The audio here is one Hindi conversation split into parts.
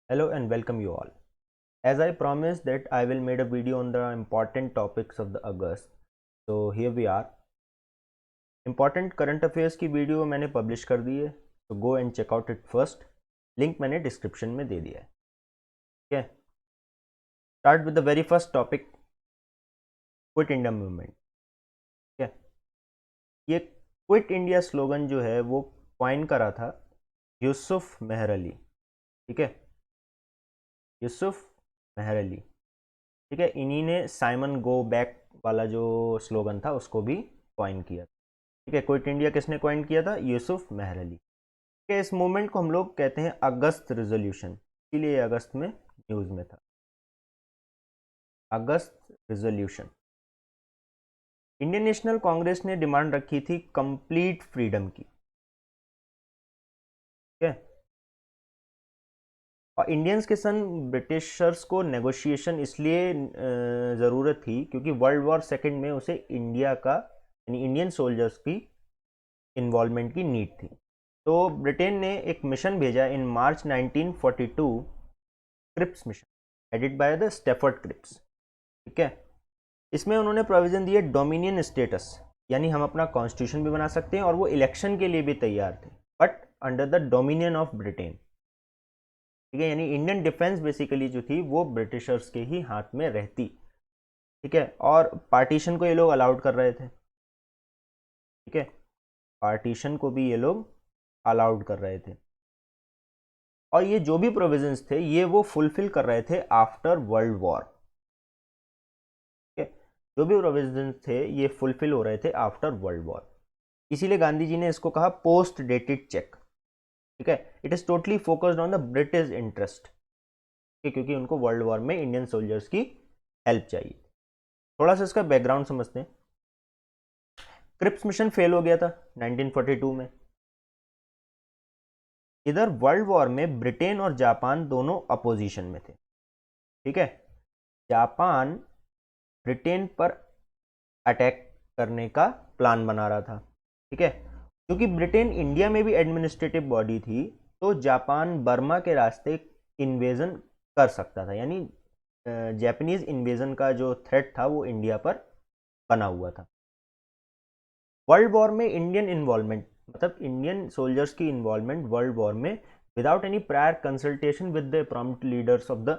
Hello and welcome you all. As I promised that I will make a video on the important topics of the August. So here we are. Important current affairs की वीडियो मैंने पब्लिश कर दी है, तो go and check out it first. Link मैंने डिस्क्रिप्शन में दे दिया है. ठीक है. Start with the very first topic, quit India movement. ठीक है. ये क्विट इंडिया स्लोगन जो है वो कॉइन करा था यूसुफ मेहर अली. ठीक है. यूसुफ मेहर अली. ठीक है. इन्हीं ने साइमन गो बैक वाला जो स्लोगन था उसको भी कॉइन किया. ठीक है. क्विट इंडिया किसने कॉइन किया था? यूसुफ मेहर अली. ठीक है. इस मूवमेंट को हम लोग कहते हैं अगस्त रिजोल्यूशन, इसीलिए अगस्त में न्यूज़ में था. अगस्त रिजोल्यूशन. इंडियन नेशनल कांग्रेस ने डिमांड रखी थी कंप्लीट फ्रीडम की. ठीक है. और इंडियंस के सन ब्रिटिशर्स को नेगोशिएशन इसलिए ज़रूरत थी क्योंकि वर्ल्ड वॉर सेकेंड में उसे इंडिया का यानी इंडियन सोल्जर्स की इन्वॉल्वमेंट की नीड थी. तो ब्रिटेन ने एक मिशन भेजा in March 1942, Cripps mission, headed by the Stafford Cripps. ठीक है. इसमें उन्होंने प्रोविजन दिए डोमिनियन स्टेटस, यानी हम अपना कॉन्स्टिट्यूशन भी बना सकते हैं और वो इलेक्शन के लिए भी तैयार थे, but under the dominion of Britain. ठीक है. यानी इंडियन डिफेंस बेसिकली जो थी वो ब्रिटिशर्स के ही हाथ में रहती. ठीक है. और पार्टीशन को ये लोग अलाउड कर रहे थे. ठीक है. पार्टीशन को भी ये लोग अलाउड कर रहे थे. और ये जो भी प्रोविजंस थे ये वो फुलफिल कर रहे थे आफ्टर वर्ल्ड वॉर. ठीक है. जो भी प्रोविजंस थे ये फुलफिल हो रहे थे आफ्टर वर्ल्ड वॉर. इसीलिए गांधी जी ने इसको कहा पोस्ट डेटेड चेक. ठीक है. It is totally focused on the British interest, क्योंकि उनको वर्ल्ड वॉर में इंडियन सोल्जर्स की हेल्प चाहिए. थोड़ा सा इसका बैकग्राउंड समझते हैं. क्रिप्स मिशन फेल हो गया था 1942 में. इधर वर्ल्ड वॉर में ब्रिटेन और जापान दोनों अपोजिशन में थे. ठीक है. जापान ब्रिटेन पर अटैक करने का प्लान बना रहा था. ठीक है. क्योंकि ब्रिटेन इंडिया में भी एडमिनिस्ट्रेटिव बॉडी थी, तो जापान बर्मा के रास्ते इन्वेजन कर सकता था. यानी जापानीज इन्वेजन का जो थ्रेट था वो इंडिया पर बना हुआ था. वर्ल्ड वॉर में इंडियन इन्वॉल्वमेंट, मतलब इंडियन सोल्जर्स की इन्वॉल्वमेंट वर्ल्ड वॉर में without any prior consultation with the prompt leaders of the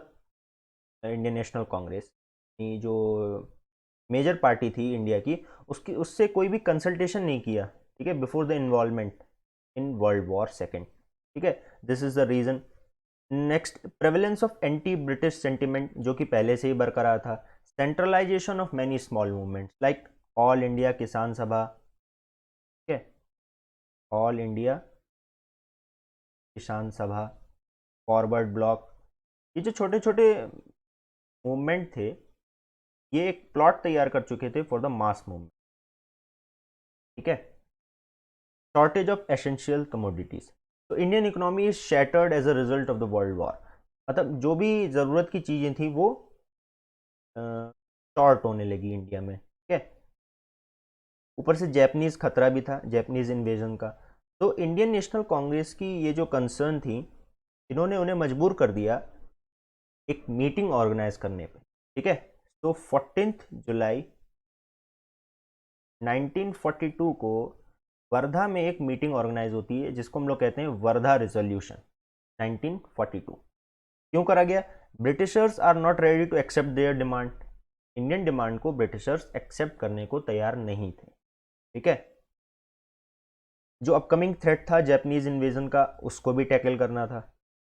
Indian National Congress, जो मेजर पार्टी थी इंडिया की, उसकी उससे कोई भी कंसल्टेशन नहीं किया. ठीक है. Before the involvement in world war second. ठीक है. This is the reason. Next, prevalence of anti British sentiment, जो कि पहले से ही बरकरार था. Centralisation of many small movements like all India Kisan Sabha. ठीक है. ऑल इंडिया किसान सभा, फॉरवर्ड ब्लॉक, ये जो छोटे छोटे मूवमेंट थे ये एक प्लॉट तैयार कर चुके थे फॉर द मास मूवमेंट. ठीक है. Shortage of essential commodities. तो Indian economy is shattered as a result of the world war. मतलब जो भी ज़रूरत की चीज़ें थी वो शॉर्ट होने लगी इंडिया में. ठीक है. ऊपर से जैपनीज़ खतरा भी था, जैपनीज़ इन्वेजन का. तो इंडियन नेशनल कांग्रेस की ये जो कंसर्न थी, इन्होंने उन्हें मजबूर कर दिया एक मीटिंग ऑर्गेनाइज करने पे. ठीक है. तो 14 जुलाई 1942 को वर्धा में एक मीटिंग ऑर्गेनाइज होती है जिसको हम लोग कहते हैं वर्धा रिजोल्यूशन 1942. क्यों करा गया? Britishers are not ready to accept their demand. Indian demand को ब्रिटिशर्स एक्सेप्ट करने को तैयार नहीं थे. ठीक है. जो अपकमिंग थ्रेट था जैपनीज इन्वेजन का, उसको भी टैकल करना था.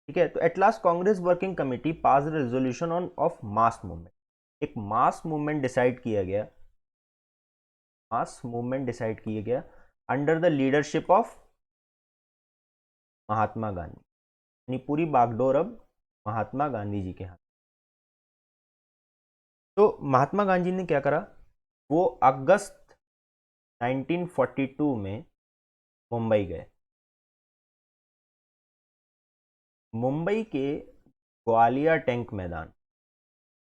ठीक है. तो at last Congress working committee pass resolution on of mass movement. एक मास मूवमेंट डिसाइड किया गया. मास मूवमेंट डिसाइड किया गया under the leadership of Mahatma Gandhi. यानी पूरी बागडोर अब महात्मा गांधी जी के हाथ. तो महात्मा गांधी ने क्या करा? वो अगस्त 1942 में मुंबई गए. मुंबई के ग्वालियर टैंक मैदान,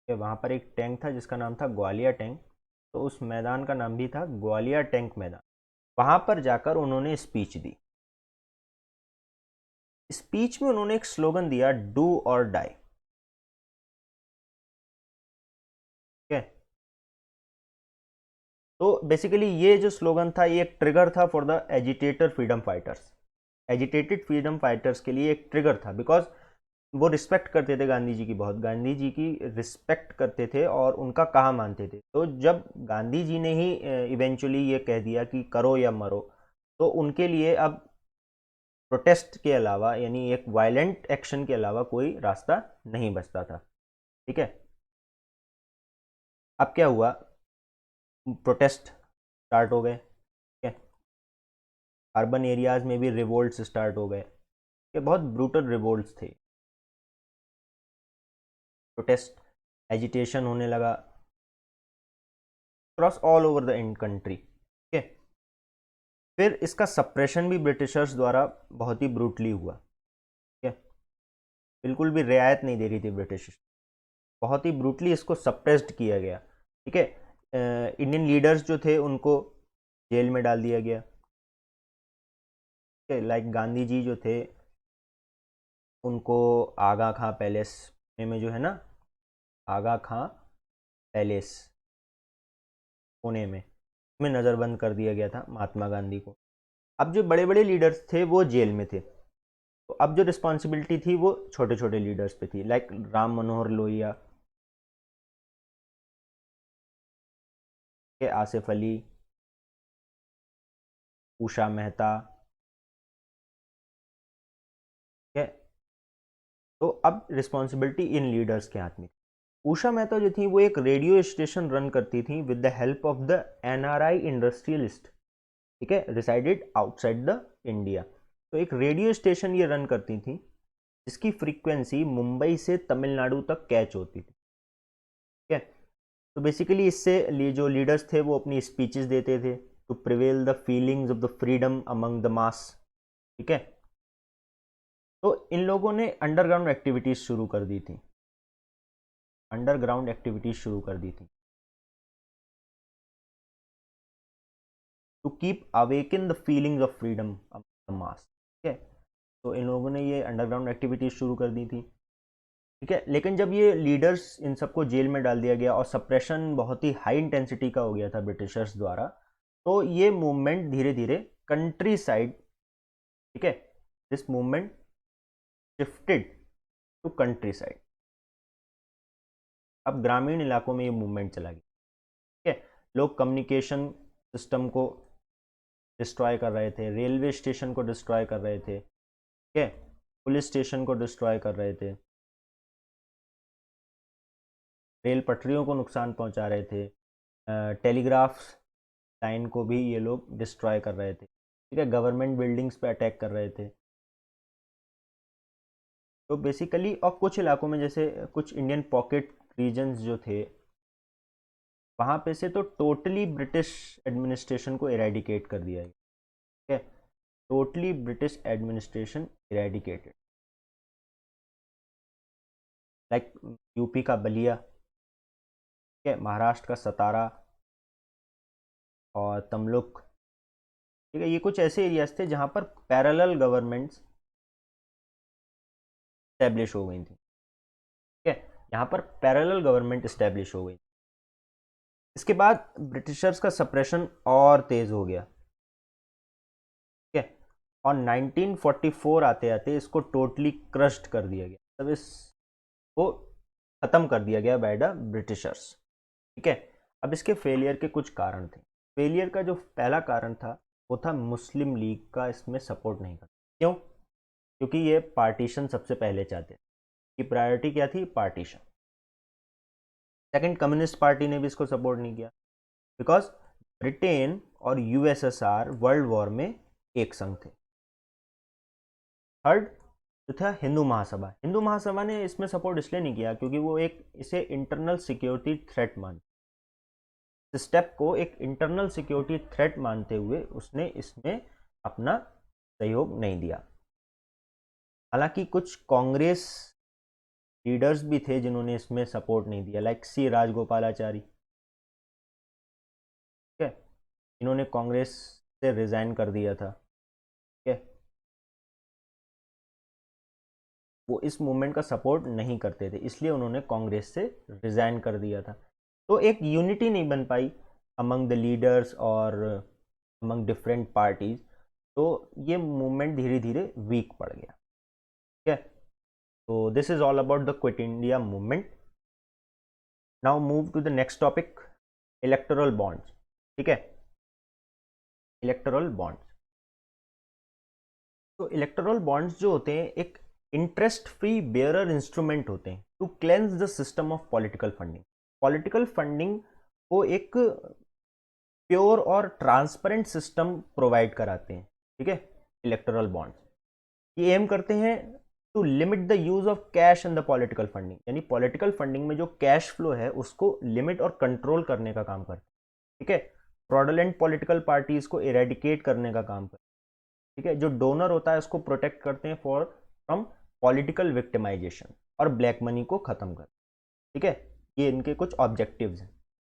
वहाँ पर एक टैंक था जिसका नाम था ग्वालियर टैंक. तो उस मैदान का नाम भी था ग्वालियर टैंक मैदान. वहाँ पर जाकर उन्होंने स्पीच दी. स्पीच में उन्होंने एक स्लोगन दिया, डू और डाई। ठीक है, तो बेसिकली ये जो स्लोगन था ये एक ट्रिगर था for the agitator freedom fighters. Agitated freedom fighters के लिए एक ट्रिगर था, बिकॉज वो रिस्पेक्ट करते थे गांधी जी की, बहुत गांधी जी की रिस्पेक्ट करते थे और उनका कहा मानते थे। तो जब गांधी जी ने ही इवेंचुअली ये कह दिया कि करो या मरो, तो उनके लिए अब प्रोटेस्ट के अलावा, यानी एक वायलेंट एक्शन के अलावा कोई रास्ता नहीं बचता था। ठीक है, अब क्या हुआ, प्रोटेस्ट स्टार्ट हो गए। ठीक है, अर्बन एरियाज में भी रिवोल्ट्स स्टार्ट हो गए। ये बहुत ब्रूटल रिवोल्ट्स थे, प्रोटेस्ट एजिटेशन होने लगा cross all over the in country. ठीक है, फिर इसका सप्रेशन भी ब्रिटिशर्स द्वारा बहुत ही ब्रूटली हुआ। ठीक है, बिल्कुल भी रियायत नहीं दे रही थी ब्रिटिश, बहुत ही ब्रूटली इसको सप्रेस्ड किया गया। ठीक है, इंडियन लीडर्स जो थे उनको जेल में डाल दिया गया। ठीक है, लाइक गांधी जी जो थे उनको आगा खां पैलेस में जो है ना, आगा खां पैलेस पुणे में नज़रबंद कर दिया गया था महात्मा गांधी को। अब जो बड़े बड़े लीडर्स थे वो जेल में थे, तो अब जो रिस्पॉन्सिबिलिटी थी वो छोटे छोटे लीडर्स पे थी, लाइक राम मनोहर लोहिया के, आसिफ अली, उषा मेहता। ठीक है, तो अब रिस्पॉन्सिबिलिटी इन लीडर्स के हाथ में। उषा मेहता जो थी वो एक रेडियो स्टेशन रन करती थी with the help of the NRI industrialist. ठीक है, रिसाइडेड आउटसाइड द इंडिया। तो एक रेडियो स्टेशन ये रन करती थी जिसकी फ्रीक्वेंसी मुंबई से तमिलनाडु तक कैच होती थी। ठीक है, तो बेसिकली इससे जो लीडर्स थे वो अपनी स्पीचेस देते थे to prevail the feelings of the freedom among the mass. ठीक है, तो इन लोगों ने अंडरग्राउंड एक्टिविटीज शुरू कर दी थी, अंडरग्राउंड एक्टिविटीज शुरू कर दी थी to keep awaken the feelings of freedom among the mass. ठीक है, तो इन लोगों ने ये अंडरग्राउंड एक्टिविटीज शुरू कर दी थी। ठीक है, लेकिन जब ये लीडर्स इन सबको जेल में डाल दिया गया और सप्रेशन बहुत ही हाई इंटेंसिटी का हो गया था ब्रिटिशर्स द्वारा, तो ये मूवमेंट धीरे धीरे कंट्री साइड, ठीक है, this movement shifted to countryside. अब ग्रामीण इलाकों में ये मूवमेंट चला गया। ठीक है, लोग कम्युनिकेशन सिस्टम को डिस्ट्रॉय कर रहे थे, रेलवे स्टेशन को डिस्ट्रॉय कर रहे थे। ठीक है, पुलिस स्टेशन को डिस्ट्रॉय कर रहे थे, रेल पटरियों को नुकसान पहुंचा रहे थे, टेलीग्राफ लाइन को भी ये लोग डिस्ट्रॉय कर रहे थे। ठीक है, गवर्नमेंट बिल्डिंग्स पे अटैक कर रहे थे। तो बेसिकली और कुछ इलाकों में, जैसे कुछ इंडियन पॉकेट रीजन्स जो थे वहाँ पे से, तो टोटली ब्रिटिश एडमिनिस्ट्रेशन को इरेडिकेट कर दिया गया। ठीक है, totally British administration eradicated, like UP का बलिया, ठीक है, महाराष्ट्र का सतारा और तमलुक। ठीक है, ये कुछ ऐसे एरियाज थे जहाँ पर पैरेलल गवर्नमेंट्स स्टैब्लिश हो गई थी। ठीक है, यहाँ पर पैरेलल गवर्नमेंट स्टैब्लिश हो गई। इसके बाद ब्रिटिशर्स का सप्रेशन और तेज हो गया। ठीक है, और 1944 आते आते इसको टोटली क्रश्ड कर दिया गया, तब इसको खत्म कर दिया गया बाय द ब्रिटिशर्स। ठीक है, अब इसके फेलियर के कुछ कारण थे। फेलियर का जो पहला कारण था वो था मुस्लिम लीग का इसमें सपोर्ट नहीं करना। क्यों? क्योंकि ये पार्टीशन सबसे पहले चाहते थे, कि प्रायोरिटी क्या थी, पार्टीशन। सेकंड, कम्युनिस्ट पार्टी ने भी इसको सपोर्ट नहीं किया, बिकॉज ब्रिटेन और यूएसएसआर वर्ल्ड वॉर में एक संग थे। थर्ड जो था हिंदू महासभा, हिंदू महासभा ने इसमें सपोर्ट इसलिए नहीं किया क्योंकि वो एक इसे इंटरनल सिक्योरिटी थ्रेट मान, इस स्टेप को एक इंटरनल सिक्योरिटी थ्रेट मानते हुए उसने इसमें अपना सहयोग नहीं दिया। हालांकि कुछ कांग्रेस लीडर्स भी थे जिन्होंने इसमें सपोर्ट नहीं दिया, लाइक सी राजगोपालाचारी। ठीक है, इन्होंने कांग्रेस से रिजाइन कर दिया था। ठीक है, वो इस मूवमेंट का सपोर्ट नहीं करते थे, इसलिए उन्होंने कांग्रेस से रिज़ाइन कर दिया था। तो एक यूनिटी नहीं बन पाई अमंग द लीडर्स और अमंग डिफरेंट पार्टीज, तो ये मूवमेंट धीरे धीरे वीक पड़ गया। ठीक है, तो this is all about the quit India movement. Now move to the next topic, electoral bonds. ठीक है, इलेक्टोरल बॉन्ड्स। तो इलेक्टोरल बॉन्ड्स जो होते हैं एक इंटरेस्ट फ्री बेयरर इंस्ट्रूमेंट होते हैं to cleanse the system of political funding. Political funding को एक प्योर और ट्रांसपेरेंट सिस्टम प्रोवाइड कराते हैं। ठीक है, इलेक्टोरल बॉन्ड्स ये एम करते हैं to limit the use of cash in the political funding, यानी पॉलिटिकल फंडिंग में जो कैश फ्लो है उसको लिमिट और कंट्रोल करने का काम करते हैं। ठीक है, फ्रॉडुलेंट पॉलिटिकल पार्टीज को इरेडिकेट करने का काम करते हैं। ठीक है, जो डोनर होता है उसको प्रोटेक्ट करते हैं फ्रॉम पॉलिटिकल विक्टिमाइजेशन और ब्लैक मनी को खत्म कर। ठीक है, ये इनके कुछ ऑब्जेक्टिव्स हैं।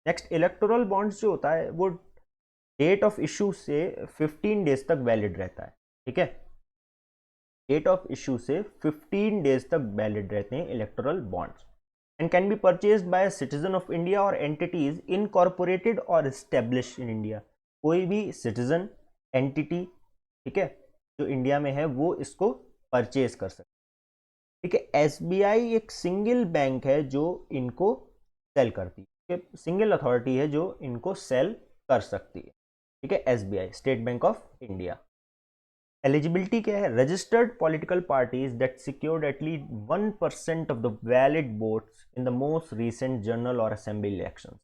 नेक्स्ट, इलेक्टोरल बॉन्ड्स जो होता है वो डेट ऑफ इशू से 15 डेज तक वैलिड रहता है। ठीक है, डेट ऑफ इशू से 15 डेज तक वैलिड रहते हैं electoral bonds and can be purchased bye citizen of India और एंटिटीज इनकॉर्पोरेटेड और एस्टेब्लिश इन इंडिया। कोई भी सिटीजन एंटिटी, ठीक है, जो इंडिया में है वो इसको परचेज कर सकते। ठीक है, एसबीआई एक सिंगल बैंक है जो इनको सेल करती है, सिंगल अथॉरिटी है जो इनको सेल कर सकती है। ठीक है, SBI, state bank of India. Eligibility क्या है? Registered political parties that secured at least 1% of the valid votes in the most recent general और असेंबली इलेक्शन।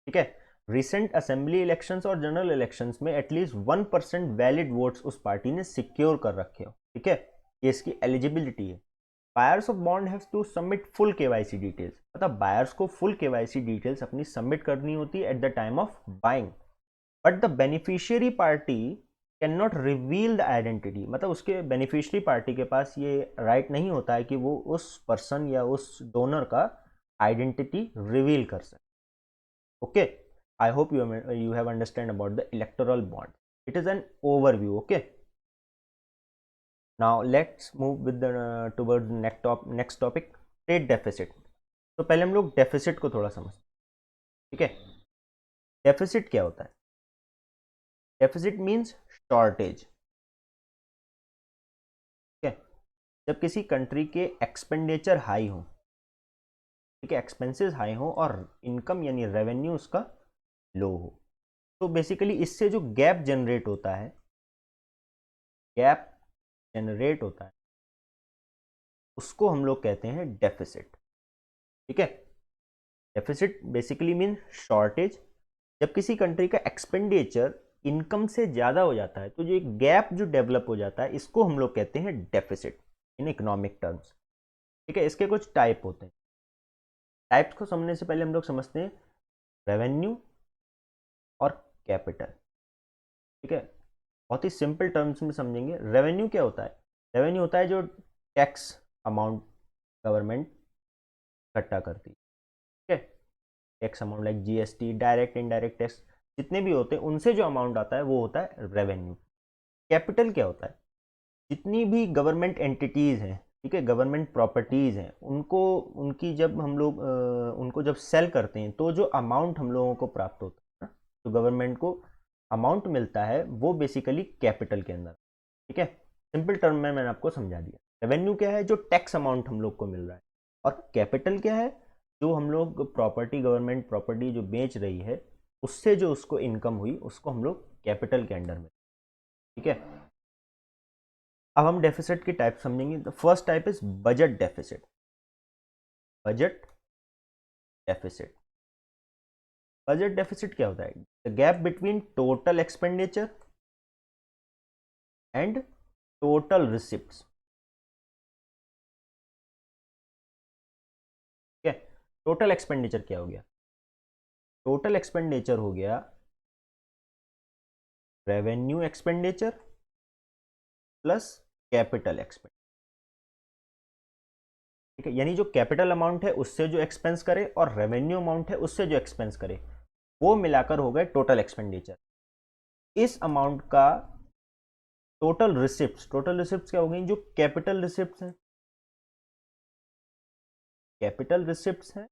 ठीक है, रिसेंट असेंबली इलेक्शंस और जनरल इलेक्शंस में एटलीस्ट 1% वैलिड वोट्स उस पार्टी ने सिक्योर कर रखे हो। ठीक है, ये इसकी एलिजिबिलिटी है। Buyers of bond have to submit full KYC details, मतलब बायर्स को फुल केवाईसी डिटेल्स अपनी सबमिट करनी होती है at the time of buying, but the beneficiary party can not reveal the identity, मतलब उसके बेनिफिशियरी पार्टी के पास ये राइट नहीं होता है कि वो उस पर्सन या उस डोनर का आइडेंटिटी रिवील कर सके। Okay, I hope you have understand about the electoral bond. It is an overview. Okay. Now let's move with the towards the next topic, trade deficit. तो पहले हम लोग डेफिसिट को थोड़ा समझते हैं। ठीक है, डेफिसिट क्या होता है? Deficit means shortage. ठीक है, जब किसी कंट्री के एक्सपेंडिचर हाई हो, ठीक है, एक्सपेंसेस हाई हो और इनकम यानी रेवेन्यू उसका लो हो, तो बेसिकली इससे जो गैप जनरेट होता है, उसको हम लोग कहते हैं डेफिसिट। ठीक है, डेफिसिट बेसिकली मीन शॉर्टेज। जब किसी कंट्री का एक्सपेंडिचर इनकम से ज़्यादा हो जाता है तो जो एक गैप जो डेवलप हो जाता है इसको हम लोग कहते हैं डेफिसिट इन इकोनॉमिक टर्म्स। ठीक है, इसके कुछ टाइप होते हैं। टाइप्स को समझने से पहले हम लोग समझते हैं रेवेन्यू और कैपिटल। ठीक है, बहुत ही सिंपल टर्म्स में समझेंगे। रेवेन्यू क्या होता है? रेवेन्यू होता है जो टैक्स अमाउंट गवर्नमेंट इकट्ठा करती है। ठीक है, tax amount like GST, direct indirect tax जितने भी होते हैं उनसे जो अमाउंट आता है वो होता है रेवेन्यू। कैपिटल क्या होता है? जितनी भी गवर्नमेंट एंटिटीज़ हैं, ठीक है, गवर्नमेंट प्रॉपर्टीज़ हैं, उनको उनकी जब हम लोग उनको जब सेल करते हैं तो जो अमाउंट हम लोगों को प्राप्त होता है ना, तो गवर्नमेंट को अमाउंट मिलता है वो बेसिकली कैपिटल के अंदर। ठीक है, सिंपल टर्म में मैंने आपको समझा दिया। रेवेन्यू क्या है? जो टैक्स अमाउंट हम लोग को मिल रहा है। और कैपिटल क्या है? जो हम लोग प्रॉपर्टी, गवर्नमेंट प्रॉपर्टी जो बेच रही है उससे जो उसको इनकम हुई उसको हम लोग कैपिटल के अंडर में। ठीक है, अब हम डेफिसिट की टाइप समझेंगे। The first type is budget deficit. Budget deficit, budget deficit क्या होता है? The gap between total expenditure and total receipts. ठीक है, टोटल एक्सपेंडिचर क्या हो गया? टोटल एक्सपेंडिचर हो गया revenue expenditure plus capital expenditure. ठीक है, यानी जो कैपिटल अमाउंट है उससे जो एक्सपेंस करे और रेवेन्यू अमाउंट है उससे जो एक्सपेंस करे वो मिलाकर हो गए टोटल एक्सपेंडिचर। इस अमाउंट का टोटल रिसिप्ट्स क्या हो गई? जो कैपिटल रिसिप्ट्स हैं, कैपिटल रिसिप्ट्स हैं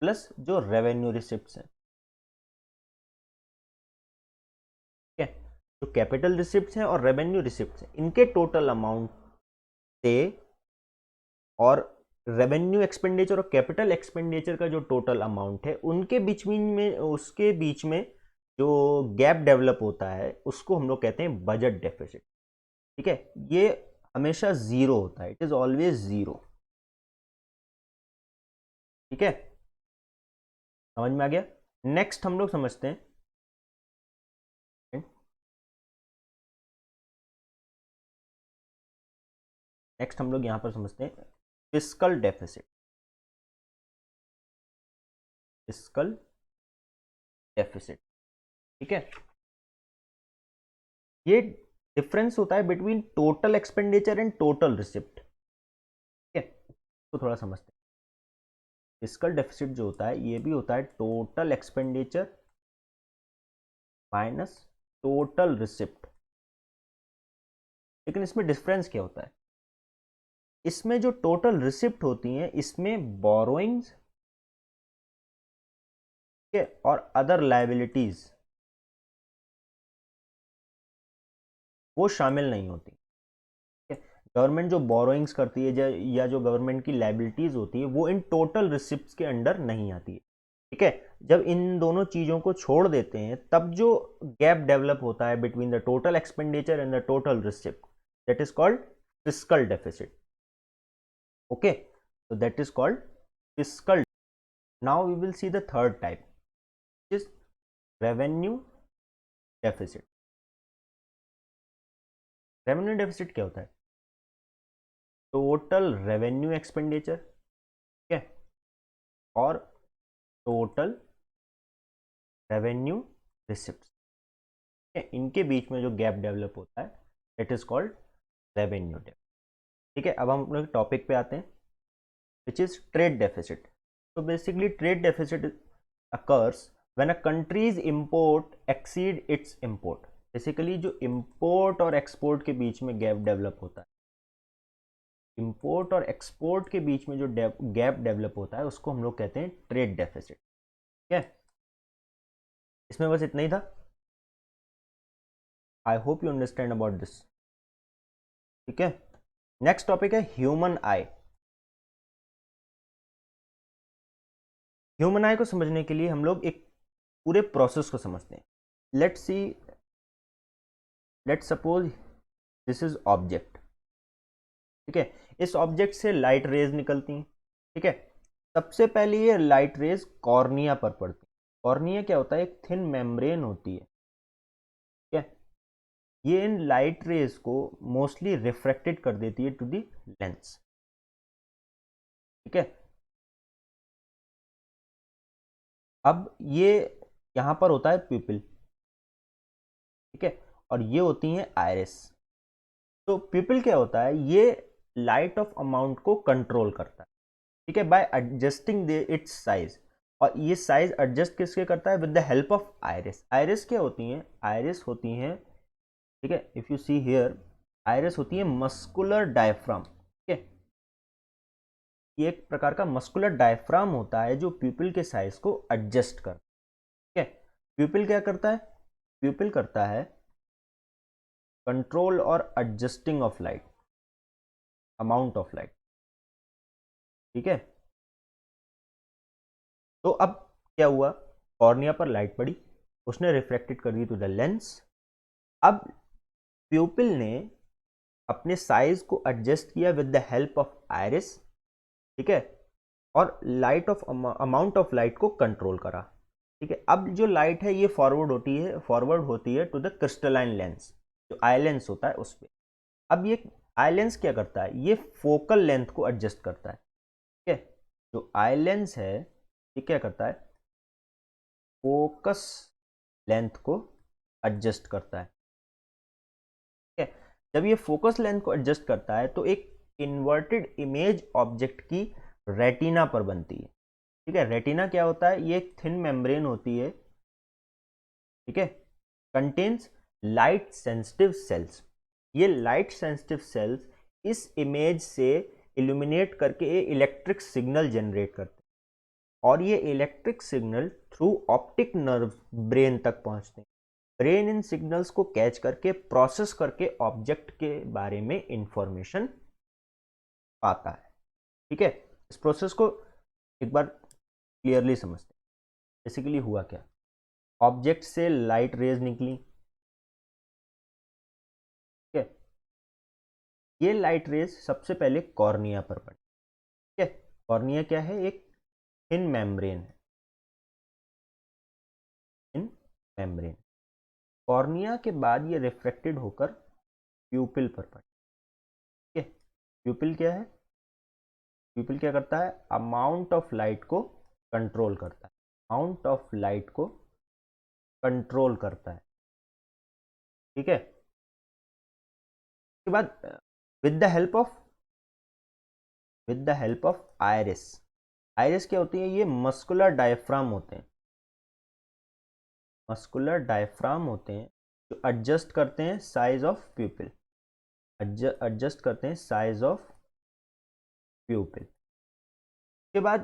प्लस जो रेवेन्यू रिसिप्ट्स हैं, ठीक है। जो कैपिटल रिसिप्ट्स हैं और रेवेन्यू रिसिप्ट्स हैं, इनके टोटल अमाउंट से और रेवेन्यू एक्सपेंडिचर और कैपिटल एक्सपेंडिचर का जो टोटल अमाउंट है उनके बीच में, उसके बीच में जो गैप डेवलप होता है उसको हम लोग कहते हैं बजट डेफिसिट, ठीक है। ये हमेशा जीरो होता है, इट इज ऑलवेज जीरो, ठीक है। समझ में आ गया। नेक्स्ट हम लोग समझते हैं, नेक्स्ट हम लोग यहां पर समझते हैं फिस्कल डेफिसिट, फिस्कल डेफिसिट, ठीक है। ये डिफरेंस होता है between total expenditure and total receipt, ठीक है। तो थोड़ा समझते हैं, फिस्कल डेफिसिट जो होता है ये भी होता है total expenditure minus total receipt, लेकिन इसमें डिफरेंस क्या होता है, इसमें जो टोटल रिसिप्ट होती हैं इसमें बोरोइंग्स के और अदर लायबिलिटीज वो शामिल नहीं होती, ठीक है। गवर्नमेंट जो बोरोइंग्स करती है या जो गवर्नमेंट की लायबिलिटीज होती है वो इन टोटल रिसिप्ट्स के अंडर नहीं आती है, ठीक है। जब इन दोनों चीजों को छोड़ देते हैं तब जो गैप डेवलप होता है between the total expenditure and the total receipt, that is called fiscal deficit, okay. so that is called fiscal. Now we will see the third type, which is revenue deficit. revenue deficit क्या होता है, टोटल रेवेन्यू एक्सपेंडिचर, ठीक है, और टोटल रेवेन्यू रिसिप्ट, ठीक है, इनके बीच में जो गैप डेवलप होता है it is called revenue deficit, ठीक है। अब हम अपने टॉपिक पे आते हैं, विच इज ट्रेड डेफिसिट। तो basically trade deficit occurs when a country's import exceed its import। Basically जो इंपोर्ट और एक्सपोर्ट के बीच में गैप डेवलप होता है, इंपोर्ट और एक्सपोर्ट के बीच में जो गैप डेवलप होता है उसको हम लोग कहते हैं ट्रेड डेफिसिट, ठीक है। इसमें बस इतना ही था, I hope you understand about this, ठीक है। नेक्स्ट टॉपिक है ह्यूमन आई। ह्यूमन आई को समझने के लिए हम लोग एक पूरे प्रोसेस को समझते हैं। Let's see, let's suppose this is object, ठीक है। इस ऑब्जेक्ट से लाइट रेज निकलती हैं, ठीक है। सबसे पहले ये लाइट रेज कॉर्निया पर पड़ती है। कॉर्निया क्या होता है, एक थिन मेम्ब्रेन होती है, ठीक है। ये इन लाइट रेज को मोस्टली रिफ्रैक्टेड कर देती है टू दी लेंस, ठीक है। अब ये यहां पर होता है प्यूपिल, ठीक है, और ये होती हैं आयरिस। तो प्यूपिल क्या होता है, ये लाइट ऑफ अमाउंट को कंट्रोल करता है, ठीक है, bye adjusting the it's size. और ये साइज एडजस्ट किसके करता है, with the help of iris. Iris क्या होती हैं, आयरिस होती हैं, ठीक है, if you see here, iris होती है मस्कुलर डायफ्राम, ठीक है। ये एक प्रकार का मस्कुलर डायफ्राम होता है जो प्यूपिल के साइज को एडजस्ट करता है, ठीक है। प्यूपिल क्या करता है, प्यूपिल करता है कंट्रोल और adjusting of light, amount of light, ठीक है। तो अब क्या हुआ, कॉर्निया पर लाइट पड़ी, उसने रिफ्लेक्टेड कर दी टू द लेंस। अब प्यूपिल ने अपने साइज को एडजस्ट किया with the help of iris, ठीक है, और light of amount of light को कंट्रोल करा, ठीक है। अब जो लाइट है ये फॉरवर्ड होती है टू द क्रिस्टलाइन लेंस, जो आई लेंस होता है उस पर। अब ये आई लेंस क्या करता है, ये फोकल लेंथ को एडजस्ट करता है, ठीक है। जो आई लेंस है ये क्या करता है, फोकस लेंथ को एडजस्ट करता है, ठीक है। जब ये फोकस लेंथ को एडजस्ट करता है तो एक इन्वर्टेड इमेज ऑब्जेक्ट की रेटिना पर बनती है, ठीक है। रेटिना क्या होता है, ये एक थिन मेम्ब्रेन होती है, ठीक है, कंटेन्स लाइट सेंसिटिव सेल्स। ये लाइट सेंसिटिव सेल्स इस इमेज से इल्यूमिनेट करके ये इलेक्ट्रिक सिग्नल जनरेट करते हैं और ये electric signal through optic nerve brain तक पहुंचते हैं। ब्रेन इन सिग्नल्स को कैच करके प्रोसेस करके ऑब्जेक्ट के बारे में इंफॉर्मेशन पाता है। ठीक है, इस प्रोसेस को एक बार क्लियरली समझते हैं। बेसिकली हुआ क्या, ऑब्जेक्ट से लाइट रेज निकली, ठीक है, ये लाइट रेज सबसे पहले कॉर्निया पर पड़ी। ठीक है, कॉर्निया क्या है, एक थिन मेम्ब्रेन है, थिन मेम्ब्रेन। कॉर्निया के बाद ये रिफ्रैक्टेड होकर प्यूपिल पर पड़ी। ठीक है, प्यूपिल क्या है, प्यूपिल क्या करता है, अमाउंट ऑफ लाइट को कंट्रोल करता है, अमाउंट ऑफ लाइट को कंट्रोल करता है। ठीक है, उसके बाद with the help of iris. Iris क्या होती है, ये मस्कुलर डायफ्राम होते हैं, मस्कुलर डायफ्राम होते हैं जो एडजस्ट करते हैं साइज ऑफ प्यूपिल, एडजस्ट करते हैं साइज ऑफ प्यूपिल। उसके बाद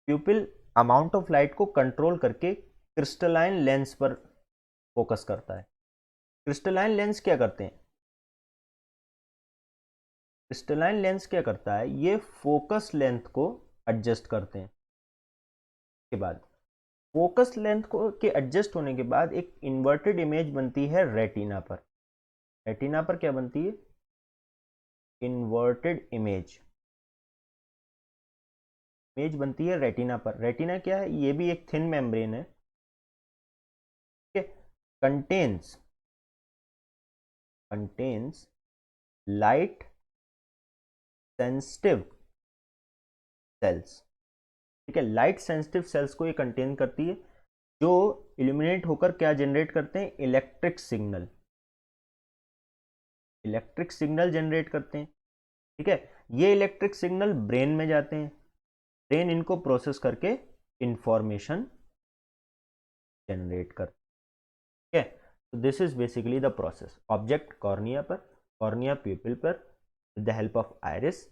प्यूपिल अमाउंट ऑफ लाइट को कंट्रोल करके क्रिस्टलाइन लेंस पर फोकस करता है। क्रिस्टलाइन लेंस क्या करते हैं, क्रिस्टलाइन लेंस क्या करता है, ये फोकस लेंथ को एडजस्ट करते हैं। के बाद फोकस लेंथ को के एडजस्ट होने के बाद एक इन्वर्टेड इमेज बनती है रेटिना पर। रेटिना पर क्या बनती है, इन्वर्टेड इमेज, इमेज बनती है रेटिना पर। रेटिना क्या है, ये भी एक थिन मेम्ब्रेन है, ठीक है, कंटेन्स लाइट सेंसिटिव सेल्स। ठीक है, लाइट सेंसिटिव सेल्स को ये कंटेन करती है जो इल्यूमिनेट होकर क्या जनरेट करते हैं, electric signal, electric signal generate करते हैं। ठीक है, ये इलेक्ट्रिक सिग्नल ब्रेन में जाते हैं, ब्रेन इनको प्रोसेस करके इंफॉर्मेशन जनरेट करते हैं। ठीक है, तो this is basically the process. Object cornea पर, कॉर्निया प्यूपिल पर, with the help of iris,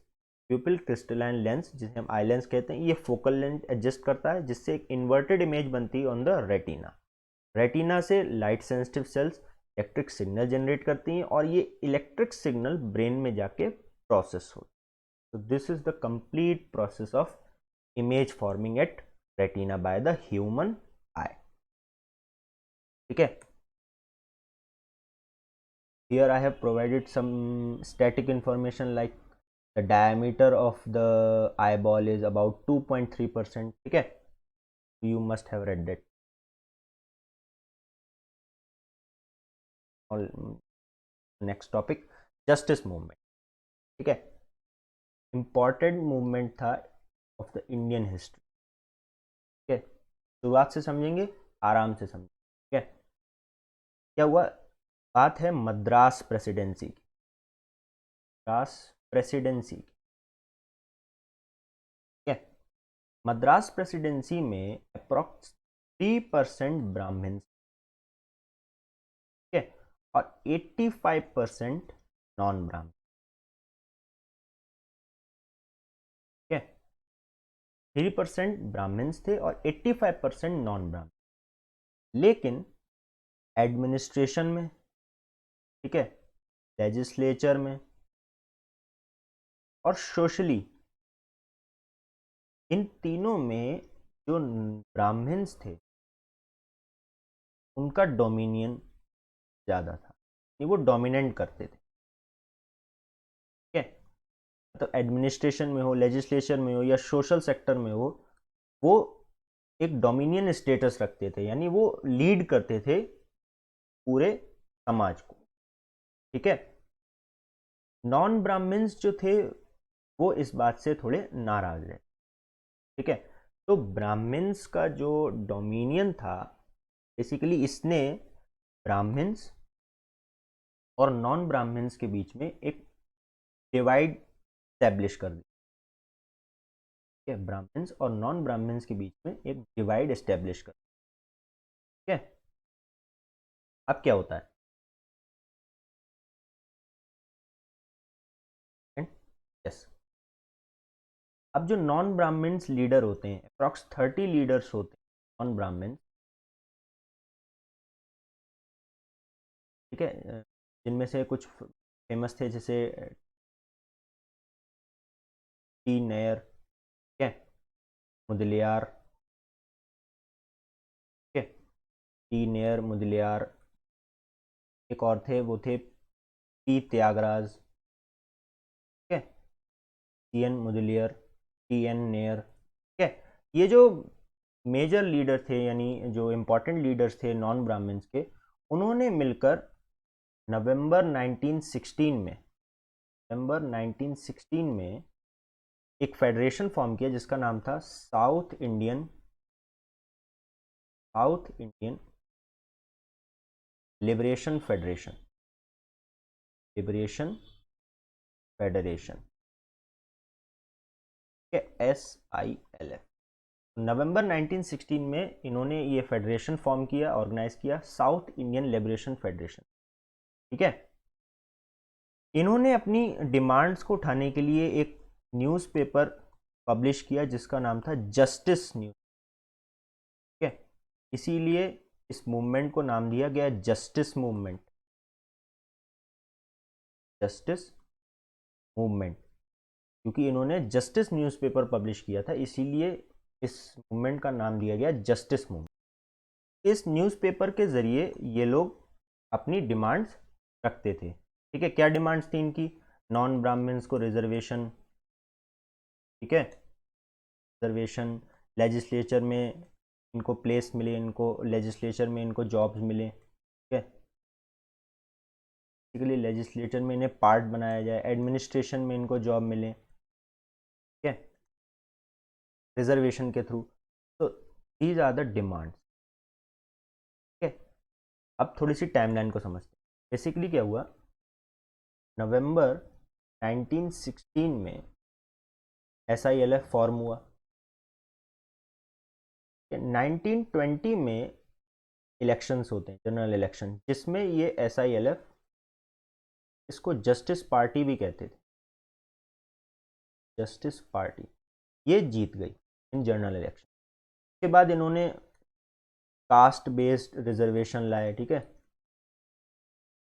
प्यूपिल crystalline lens जिसे हम आई लेंस कहते हैं, ये फोकल लेंथ एडजस्ट करता है जिससे एक इन्वर्टेड इमेज बनती है ऑन द रेटिना। रेटिना से light sensitive sales electric signal generate करती हैं और ये इलेक्ट्रिक सिग्नल ब्रेन में जाके प्रोसेस हो। तो this is the complete process of image forming at retina by the human आई। ठीक है, here I have provided some static information like the diameter of the eyeball is about 2.3%. ठीक है, you must have read that. Next topic, justice movement. ठीक है, इंपॉर्टेंट मूवमेंट था ऑफ द इंडियन हिस्ट्री। ठीक है, शुरुआत से समझेंगे, आराम से समझेंगे। ठीक है, क्या हुआ, बात है मद्रास प्रेसिडेंसी की, मद्रास प्रेसिडेंसी। ठीक है, मद्रास प्रेसिडेंसी में अप्रोक्स 3% ब्राह्मण, ठीक है, और 85% नॉन ब्राह्मण। ठीक है, 3% ब्राह्मण्स थे और 85% नॉन ब्राह्मण। लेकिन एडमिनिस्ट्रेशन में, ठीक है, लेजिस्लेचर में और सोशली, इन तीनों में जो ब्राह्मण्स थे उनका डोमिनियन ज़्यादा था, वो डोमिनेट करते थे। ठीक है, तो एडमिनिस्ट्रेशन में हो, लेजिस्लेशन में हो या सोशल सेक्टर में हो, वो एक डोमिनियन स्टेटस रखते थे, यानी वो लीड करते थे पूरे समाज को। ठीक है, नॉन ब्राह्मण्स जो थे वो इस बात से थोड़े नाराज रहे। ठीक है, तो ब्राह्मण्स का जो डोमिनियन था, बेसिकली इसने ब्राह्मण्स और नॉन ब्राह्मण्स के बीच में एक डिवाइड स्टैब्लिश कर दी। ठीक है, ब्राह्मण्स और नॉन ब्राह्मण्स के बीच में एक डिवाइड एस्टेब्लिश कर। ठीक है, अब क्या होता है, यस, अब जो नॉन ब्राह्मण्स लीडर होते हैं, अप्रॉक्स 30 लीडर्स होते हैं नॉन ब्राह्मण, ठीक है, जिनमें से कुछ फेमस थे जैसे टी नैयर, ठीक है, मुदलियार, ठीक है, टी नैयर, मुदलियार। एक और थे, वो थे पी त्यागराज, ठीक है, T N Mudaliar, T N Nair, ठीक है। ये जो मेजर लीडर थे, यानी जो इम्पोर्टेंट लीडर्स थे नॉन ब्राह्मण्स के, उन्होंने मिलकर नवंबर 1916 में एक फेडरेशन फॉर्म किया जिसका नाम था south Indian liberation federation, SILF। नवंबर 1916 में इन्होंने ये फेडरेशन फॉर्म किया, ऑर्गेनाइज किया, साउथ इंडियन लिबरेशन फेडरेशन, ठीक है। इन्होंने अपनी डिमांड्स को उठाने के लिए एक न्यूज़पेपर पब्लिश किया जिसका नाम था जस्टिस न्यूज़, ठीक है। इसीलिए इस मूवमेंट को नाम दिया गया जस्टिस मूवमेंट, जस्टिस मूवमेंट, क्योंकि इन्होंने जस्टिस न्यूज़पेपर पब्लिश किया था, इसीलिए इस मूवमेंट का नाम दिया गया जस्टिस मूवमेंट। इस न्यूज़पेपर के ज़रिए ये लोग अपनी डिमांड्स रखते थे, ठीक है। क्या डिमांड्स थी इनकी? नॉन ब्राह्मण्स को रिजर्वेशन, ठीक है, रिजर्वेशन, लेजिस्लेचर में इनको प्लेस मिले, इनको लेजिस्लेचर में इनको जॉब्स मिले, ठीक है, बेसिकली लेजिस्लेचर में इन्हें पार्ट बनाया जाए, एडमिनिस्ट्रेशन में इनको जॉब मिले, ठीक है, रिजर्वेशन के थ्रू। तो दीज आर द डिमांड्स, ठीक है। अब थोड़ी सी टाइमलाइन को समझते हैं। बेसिकली क्या हुआ, नवंबर 1916 में SILF फॉर्म हुआ, 1920 में इलेक्शंस होते हैं, जनरल इलेक्शन, जिसमें ये SILF, इसको जस्टिस पार्टी भी कहते थे, जस्टिस पार्टी, ये जीत गई इन जनरल इलेक्शन। उसके बाद इन्होंने कास्ट बेस्ड रिजर्वेशन लाए, ठीक है,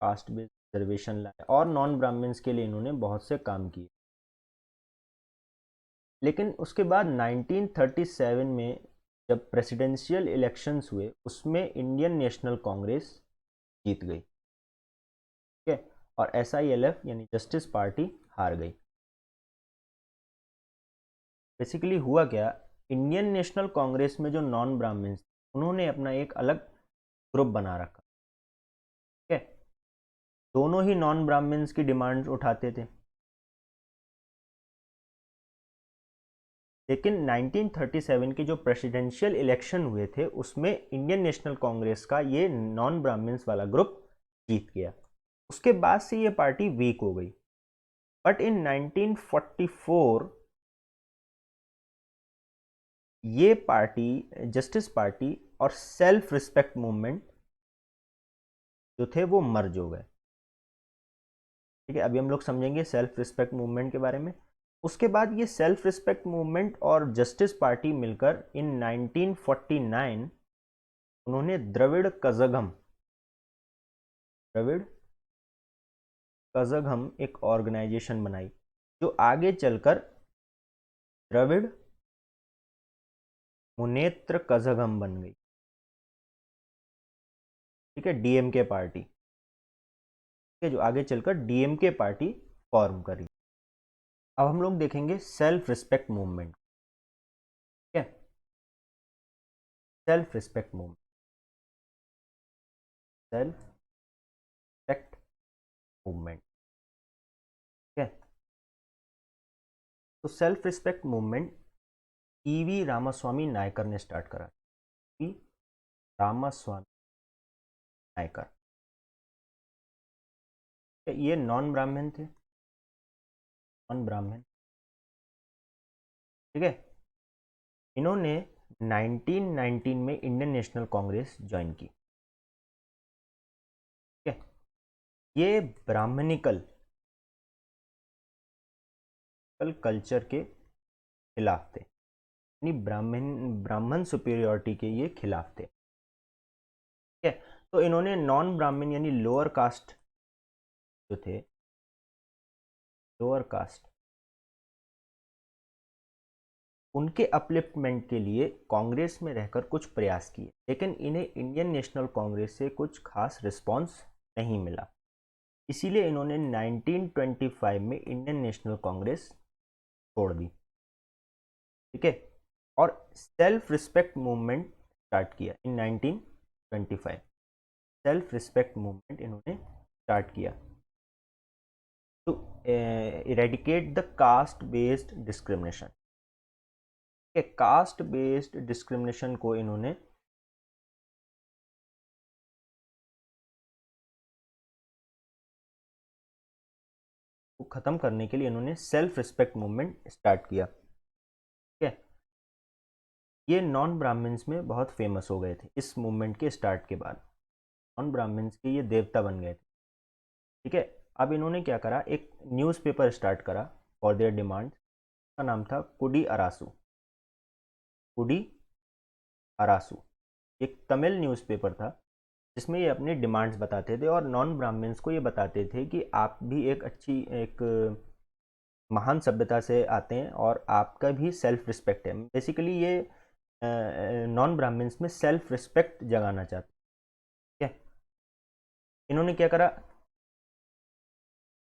कास्ट बेस्ड रिजर्वेशन लाए, और नॉन ब्राह्मण्स के लिए इन्होंने बहुत से काम किए। लेकिन उसके बाद 1937 में जब प्रेसिडेंशियल इलेक्शंस हुए, उसमें इंडियन नेशनल कांग्रेस जीत गई, ठीक है, और SILF यानी जस्टिस पार्टी हार गई। बेसिकली हुआ क्या, इंडियन नेशनल कांग्रेस में जो नॉन ब्राह्मण्स, उन्होंने अपना एक अलग ग्रुप बना रखा, ठीक है, दोनों ही नॉन ब्राह्मण्स की डिमांड्स उठाते थे। लेकिन 1937 के जो प्रेसिडेंशियल इलेक्शन हुए थे, उसमें इंडियन नेशनल कांग्रेस का ये नॉन ब्राह्मण्स वाला ग्रुप जीत गया। उसके बाद से ये पार्टी वीक हो गई। बट इन 1944 ये पार्टी, जस्टिस पार्टी और सेल्फ रिस्पेक्ट मूवमेंट जो थे वो मर्ज हो गए, ठीक है। अभी हम लोग समझेंगे सेल्फ रिस्पेक्ट मूवमेंट के बारे में। उसके बाद ये सेल्फ रिस्पेक्ट मूवमेंट और जस्टिस पार्टी मिलकर इन 1949 उन्होंने द्रविड़ कज़गम एक ऑर्गेनाइजेशन बनाई, जो आगे चलकर द्रविड़ मुनेत्र कज़गम बन गई, ठीक है, DMK पार्टी, ठीक है, जो आगे चलकर DMK पार्टी फॉर्म करी। अब हम लोग देखेंगे सेल्फ रिस्पेक्ट मूवमेंट, ठीक है, self respect movement, self respect movement, ठीक है। तो self respect movement EV Ramaswamy Naicker ने स्टार्ट करा, EV रामास्वामी नायकर, ये नॉन ब्राह्मण थे, नॉन ब्राह्मण, ठीक है। इन्होंने 1919 में इंडियन नेशनल कांग्रेस ज्वाइन की, ठीक है। ये ब्राह्मणिकल कल्चर के खिलाफ थे, यानी ब्राह्मण सुपीरियॉरिटी के ये खिलाफ थे। ठीक है, तो इन्होंने नॉन ब्राह्मण यानी लोअर कास्ट जो थे, लोअर कास्ट, उनके अपलिफ्टमेंट के लिए कांग्रेस में रहकर कुछ प्रयास किए, लेकिन इन्हें इंडियन नेशनल कांग्रेस से कुछ खास रिस्पांस नहीं मिला। इसीलिए इन्होंने 1925 में इंडियन नेशनल कांग्रेस छोड़ दी। ठीक है, और सेल्फ रिस्पेक्ट मूवमेंट स्टार्ट किया इन 1925। सेल्फ रिस्पेक्ट मूवमेंट इन्होंने स्टार्ट किया to eradicate the caste based discrimination. Caste based discrimination को इन्होंने खत्म करने के लिए इन्होंने सेल्फ रिस्पेक्ट मूवमेंट स्टार्ट किया। ठीक है, ये नॉन ब्राह्मण्स में बहुत फेमस हो गए थे इस मूवमेंट के स्टार्ट के बाद। नॉन ब्राह्मण्स के ये देवता बन गए थे। ठीक है, अब इन्होंने क्या करा, एक न्यूज़पेपर स्टार्ट करा फॉर देयर डिमांड, का नाम था कुडी अरासू। कुडी अरासू एक तमिल न्यूज़पेपर था जिसमें ये अपनी डिमांड्स बताते थे और नॉन ब्राह्मण्स को ये बताते थे कि आप भी एक महान सभ्यता से आते हैं और आपका भी सेल्फ रिस्पेक्ट है। बेसिकली ये नॉन ब्राह्मण्स में सेल्फ रिस्पेक्ट जगाना चाहते। ठीक है, इन्होंने क्या करा,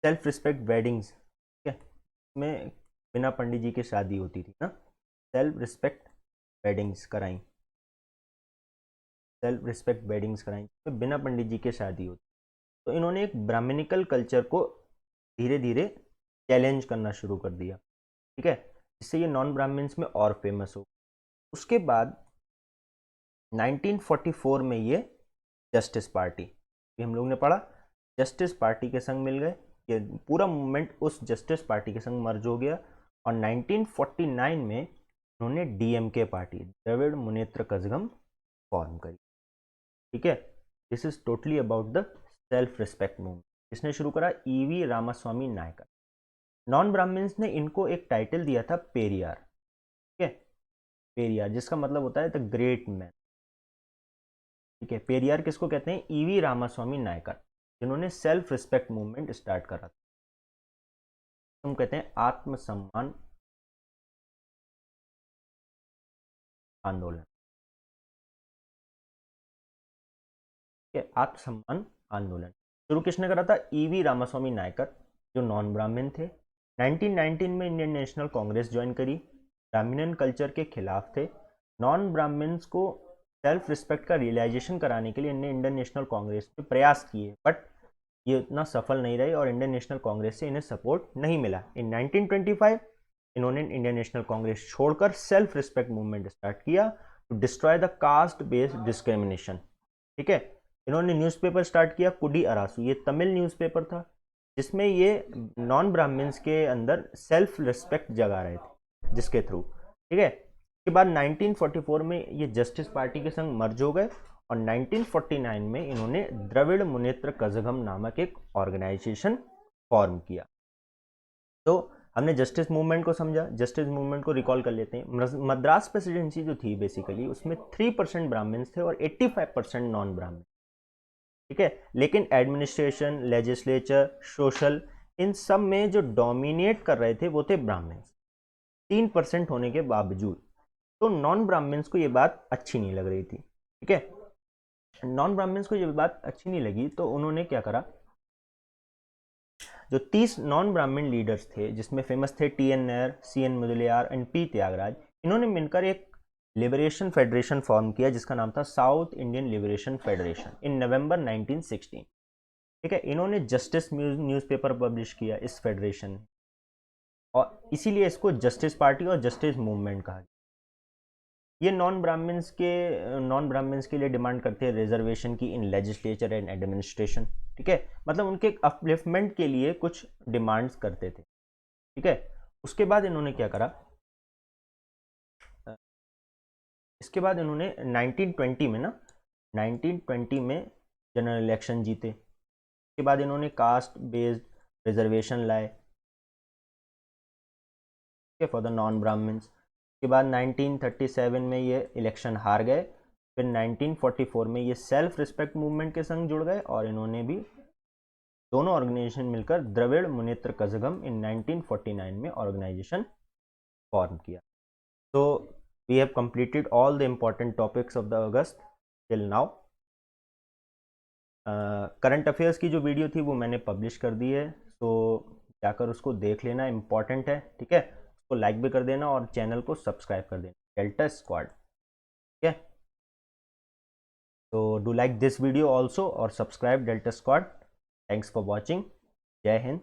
सेल्फ रिस्पेक्ट वेडिंग्स, ठीक है, इसमें बिना पंडित जी की शादी होती थी ना, सेल्फ रिस्पेक्ट वेडिंग्स कराई, सेल्फ रिस्पेक्ट वेडिंग्स कराई, बिना पंडित जी के शादी होती। तो इन्होंने एक ब्राह्मणिकल कल्चर को धीरे धीरे चैलेंज करना शुरू कर दिया। ठीक है, जिससे ये नॉन ब्राह्मण्स में और फेमस हो। उसके बाद 1944 में ये जस्टिस पार्टी, ये हम लोग ने पढ़ा, जस्टिस पार्टी के संग मिल गए, ये पूरा मूवमेंट उस जस्टिस पार्टी के संग मर्ज हो गया और 1949 में उन्होंने DMK party, Dravida Munnetra Kazhagam, form करी। ठीक है, this is totally about the self respect movement. इसने शुरू करा ईवी रामास्वामी नायकर। नॉन ब्राह्मण्स ने इनको एक टाइटल दिया था पेरियार। ठीक है, पेरियार जिसका मतलब होता है द ग्रेट मैन। ठीक है, पेरियार किसको कहते हैं, ईवी रामास्वामी नायकर, जिन्होंने सेल्फ रिस्पेक्ट मूवमेंट स्टार्ट करा था। हम कहते हैं आत्मसम्मान आंदोलन। ठीक है, आत्मसम्मान आंदोलन शुरू किसने करा था, ईवी रामास्वामी नायकर, जो नॉन ब्राह्मण थे। 1919 में इंडियन नेशनल कांग्रेस ज्वाइन करी, ब्राह्मणन कल्चर के खिलाफ थे। नॉन ब्राह्मण्स को सेल्फ रिस्पेक्ट का रियलाइजेशन कराने के लिए इन्हें इंडियन नेशनल कांग्रेस पे प्रयास किए, बट ये उतना सफल नहीं रहे और इंडियन नेशनल कांग्रेस से इन्हें सपोर्ट नहीं मिला। इन 1925 इन्होंने इंडियन नेशनल कांग्रेस छोड़कर सेल्फ रिस्पेक्ट मूवमेंट स्टार्ट किया to destroy the caste based discrimination. ठीक है, इन्होंने न्यूज़पेपर स्टार्ट किया कुडी अरासू, ये तमिल न्यूज़पेपर था जिसमें ये नॉन ब्राह्मण्स के अंदर सेल्फ रिस्पेक्ट जगा रहे थे, जिसके थ्रू। ठीक है, के बाद 1944 में ये जस्टिस पार्टी के संग मर्ज हो गए और 1949 में इन्होंने द्रविड़ मुनेत्र कझगम नामक एक ऑर्गेनाइजेशन फॉर्म किया। तो हमने जस्टिस मूवमेंट को समझा, जस्टिस मूवमेंट को रिकॉल कर लेते हैं। मद्रास प्रेसिडेंसी जो थी बेसिकली उसमें 3% ब्राह्मण्स थे और 85% नॉन ब्राह्मण। ठीक है, लेकिन एडमिनिस्ट्रेशन, लेजिस्लेचर, सोशल, इन सब में जो डोमिनेट कर रहे थे वो थे ब्राह्मण, 3% होने के बावजूद। तो नॉन ब्राह्मण्स को ये बात अच्छी नहीं लग रही थी। ठीक है, नॉन ब्राह्मण्स को ये बात अच्छी नहीं लगी तो उन्होंने क्या करा, जो 30 नॉन ब्राह्मण लीडर्स थे जिसमें फेमस थे T N. Nair, C N. Mudaliar and P. Tyagaraja, इन्होंने मिलकर एक लिबरेशन फेडरेशन फॉर्म किया जिसका नाम था साउथ इंडियन लिबरेशन फेडरेशन इन नवंबर 1916। ठीक है, इन्होंने जस्टिस न्यूज़पेपर पब्लिश किया इस फेडरेशन में और इसीलिए इसको जस्टिस पार्टी और जस्टिस मूवमेंट कहा। ये नॉन ब्राह्मण्स के लिए डिमांड करते हैं रिजर्वेशन की इन लेजिस्लेचर एंड एडमिनिस्ट्रेशन। ठीक है, मतलब उनके अपलिफ्टमेंट के लिए कुछ डिमांड्स करते थे। ठीक है, उसके बाद इन्होंने क्या करा, इसके बाद इन्होंने 1920 में 1920 में जनरल इलेक्शन जीते। उसके बाद इन्होंने कास्ट बेस्ड रिजर्वेशन लाए फॉर द नॉन ब्राह्मण्स। उसके बाद 1937 में ये इलेक्शन हार गए। फिर 1944 में ये सेल्फ रिस्पेक्ट मूवमेंट के संग जुड़ गए और इन्होंने भी दोनों ऑर्गेनाइजेशन मिलकर द्रविड़ मुनेत्र कझगम इन 1949 में ऑर्गेनाइजेशन फॉर्म किया। तो we have completed all the important topics of the August till now. Current affairs की जो वीडियो थी वो मैंने पब्लिश कर दी है, तो जाकर उसको देख लेना, इम्पॉर्टेंट है, ठीक है। उसको लाइक भी कर देना और चैनल को सब्सक्राइब कर देना, डेल्टा स्क्वाड, ठीक है। तो do like this video also और subscribe delta squad. Thanks for watching. जय हिंद।